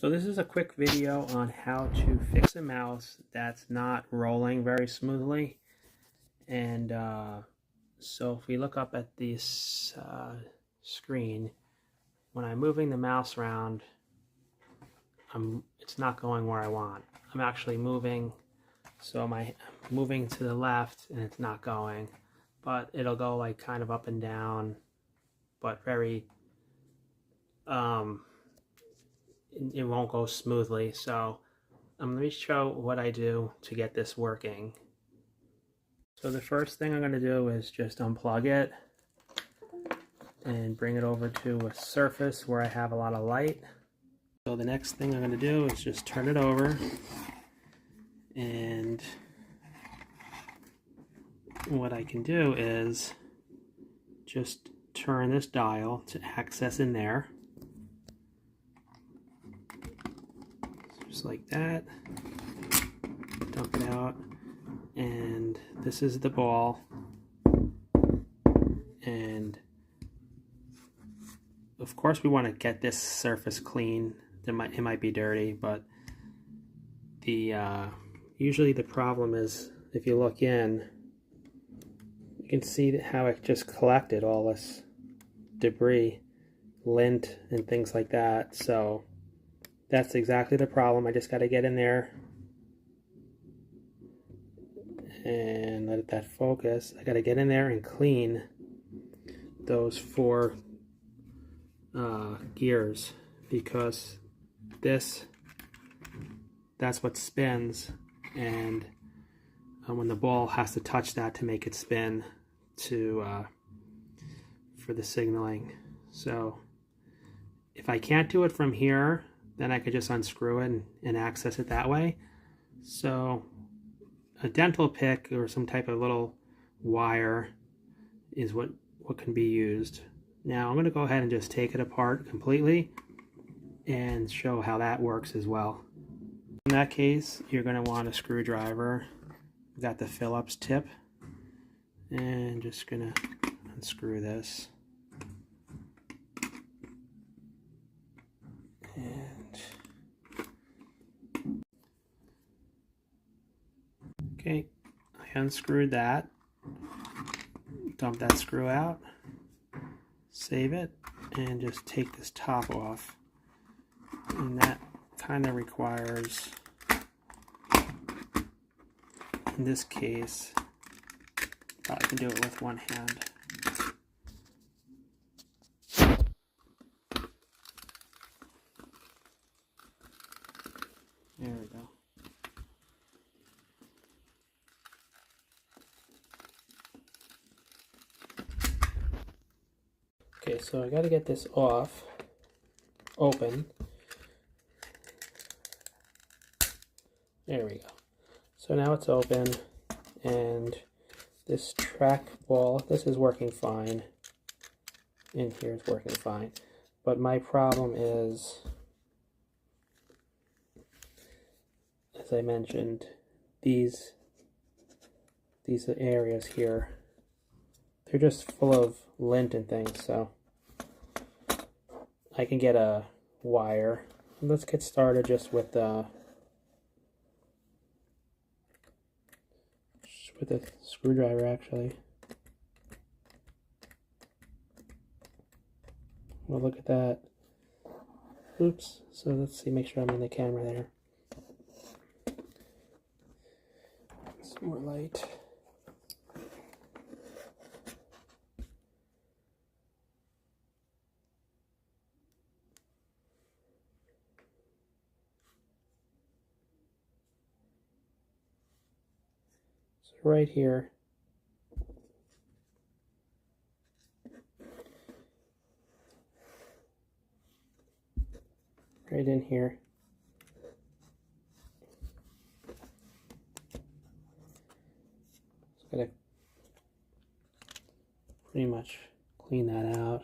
So this is a quick video on how to fix a mouse that's not rolling very smoothly. And so if we look up at this screen, when I'm moving the mouse around, it's not going where I want. I'm actually moving, so I'm moving to the left and it's not going, but it'll go like kind of up and down, but very it won't go smoothly. So let me show what I do to get this working. So the first thing I'm going to do is just unplug it and bring it over to a surface where I have a lot of light. So the next thing I'm going to do is just turn it over, and what I can do is just turn this dial to access in there. Just like that. Dump it out, and this is the ball, and of course we want to get this surface clean. It might be dirty, but usually the problem is, if you look in, you can see how it just collected all this debris, lint and things like that. So that's exactly the problem. I just got to get in there and let that focus. I got to get in there and clean those four gears, because that's what spins, and when the ball has to touch that to make it spin for the signaling. So if I can't do it from here, then I could just unscrew it and access it that way. So a dental pick or some type of little wire is what can be used. Now I'm going to go ahead and just take it apart completely and show how that works as well. In that case, you're going to want a screwdriver. I've got the Phillips tip, and just going to unscrew this. And okay, I unscrewed that. Dump that screw out, save it, and just take this top off. And that kind of requires, in this case, I can do it with one hand. There we go. Okay, so I got to get this off, open. There we go. So now it's open, and this track ball, this is working fine. In here it's working fine. But my problem is, as I mentioned, these areas here, they're just full of lint and things. So I can get a wire. Let's get started just with the screwdriver, actually. Well, look at that. Oops. So let's see, make sure I'm in the camera there. Some more light. So right here, right in here, just gotta pretty much clean that out.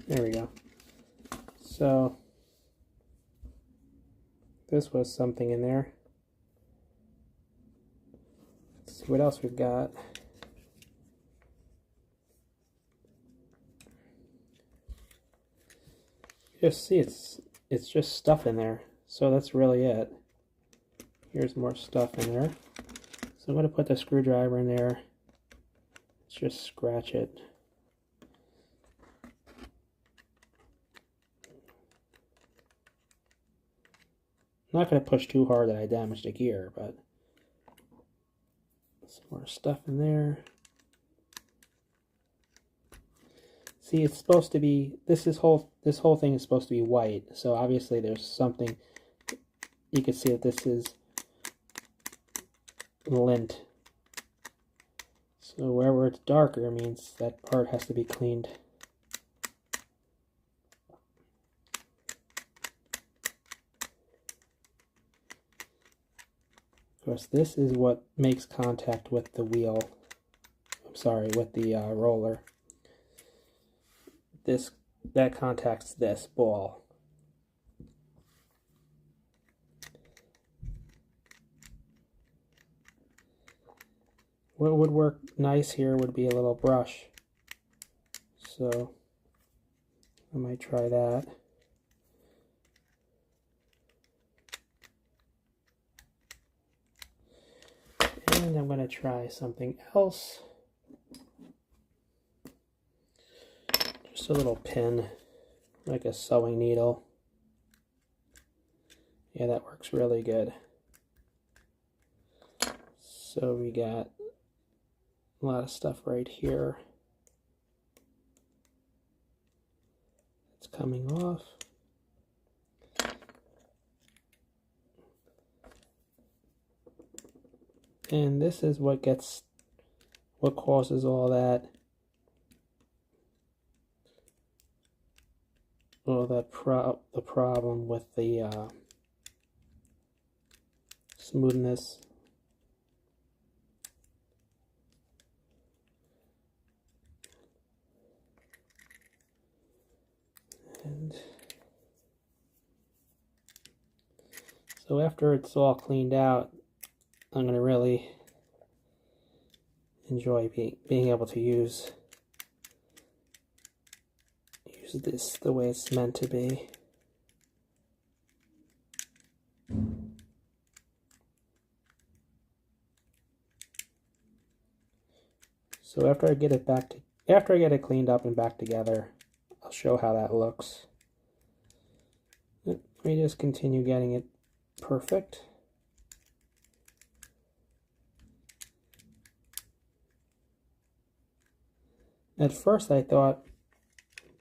There we go. So this was something in there. Let's see what else we've got. Just see, it's just stuff in there. So that's really it. Here's more stuff in there. So I'm going to put the screwdriver in there. Let's just scratch it. I'm not going to push too hard that I damage the gear, but some more stuff in there. See, it's supposed to be, this whole thing is supposed to be white, so obviously there's something, you can see that this is lint. So wherever it's darker means that part has to be cleaned. Of course, this is what makes contact with the wheel. I'm sorry, with the roller. That contacts this ball. What would work nice here would be a little brush. So I might try that. And I'm going to try something else. Just a little pin, like a sewing needle. Yeah, that works really good. So we got a lot of stuff right here. It's coming off. And this is what causes all that. Well, the problem with the smoothness. And so after it's all cleaned out, I'm going to really enjoy being able to use this the way it's meant to be. So after I get it cleaned up and back together, I'll show how that looks. Let me just continue getting it perfect. At first I thought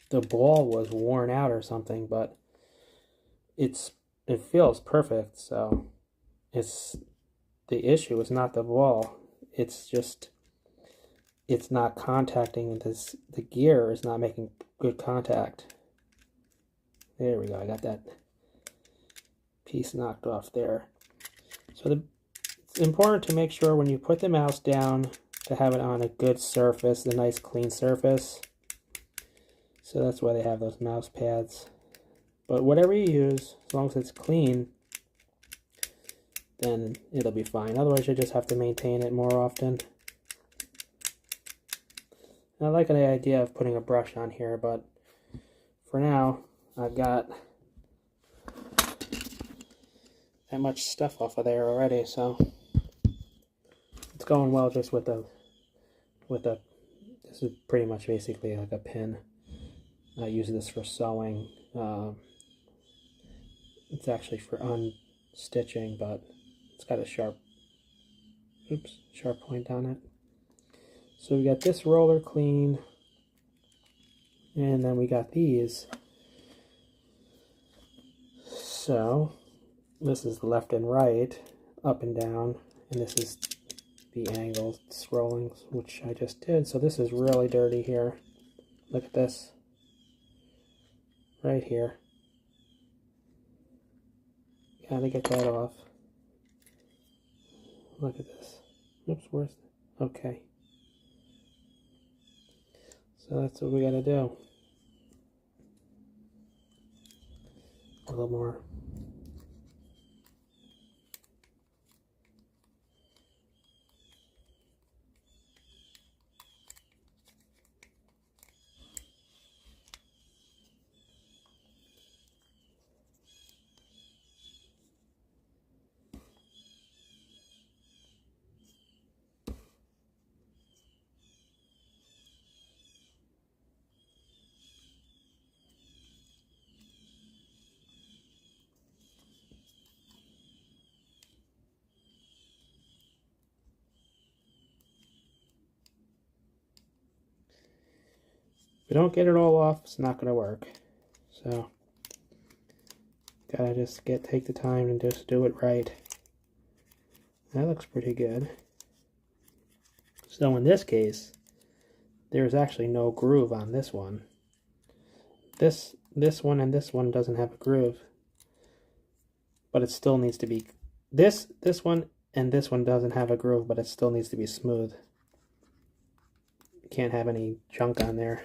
the ball was worn out or something, but it feels perfect, so the issue is not the ball. It's just it's not contacting the gear is not making good contact. There we go, I got that piece knocked off there. So it's important to make sure when you put the mouse down to have it on a good surface, a nice clean surface. So that's why they have those mouse pads. But whatever you use, as long as it's clean, then it'll be fine. Otherwise, you just have to maintain it more often. I like the idea of putting a brush on here, but for now, I've got that much stuff off of there already, so it's going well just with the this is pretty much basically like a pin. I use this for sewing. It's actually for unstitching, but it's got a sharp point on it. So we got this roller clean, and then we got these. So this is left and right, up and down, and this is the angle scrolling, which I just did. So this is really dirty here. Look at this. Right here. Gotta get that off. Look at this. Oops, where's it? Okay. So that's what we gotta do. A little more. If we don't get it all off, it's not going to work. So, gotta just take the time and just do it right. That looks pretty good. So in this case, there's actually no groove on this one. This one and this one doesn't have a groove, but it still needs to be. This one and this one doesn't have a groove, but it still needs to be smooth. You can't have any junk on there.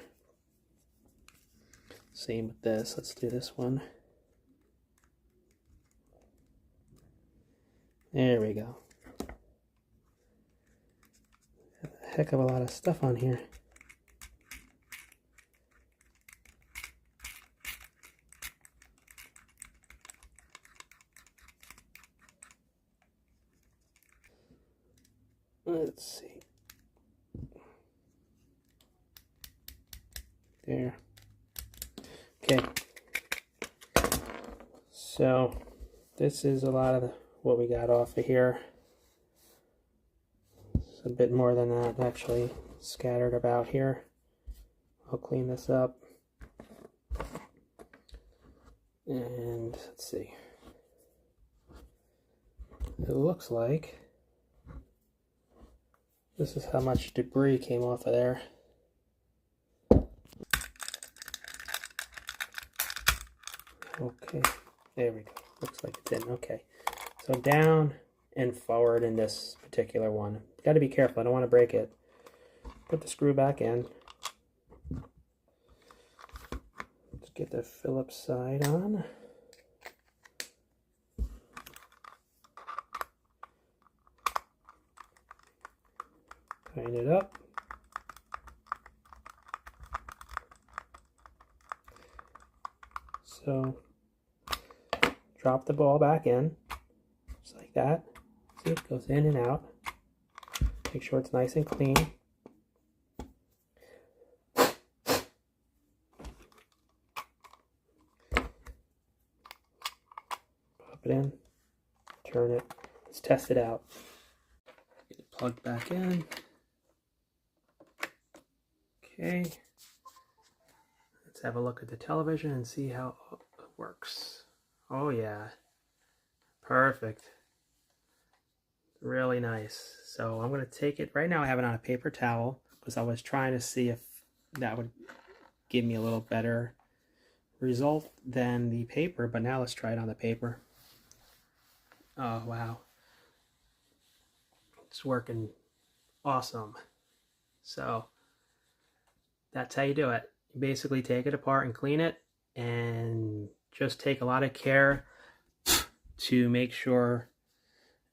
Same with this. Let's do this one. There we go. A heck of a lot of stuff on here. Let's see. There. Okay. So this is a lot of what we got off of here. It's a bit more than that actually scattered about here. I'll clean this up. And let's see. It looks like this is how much debris came off of there. Okay, there we go. Looks like it's in. Okay, so down and forward in this particular one. Got to be careful. I don't want to break it. Put the screw back in. Let's get the Phillips side on. Tighten it up. So drop the ball back in, just like that. See, it goes in and out. Make sure it's nice and clean. Pop it in, turn it. Let's test it out. Get it plugged back in. Okay. Let's have a look at the television and see how it works. Oh yeah, perfect. Really nice. So I'm going to take it, right now I have it on a paper towel because I was trying to see if that would give me a little better result than the paper, but now let's try it on the paper. Oh wow. It's working awesome. So that's how you do it. You basically take it apart and clean it, and just take a lot of care to make sure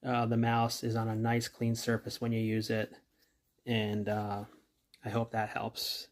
the mouse is on a nice clean surface when you use it. And I hope that helps.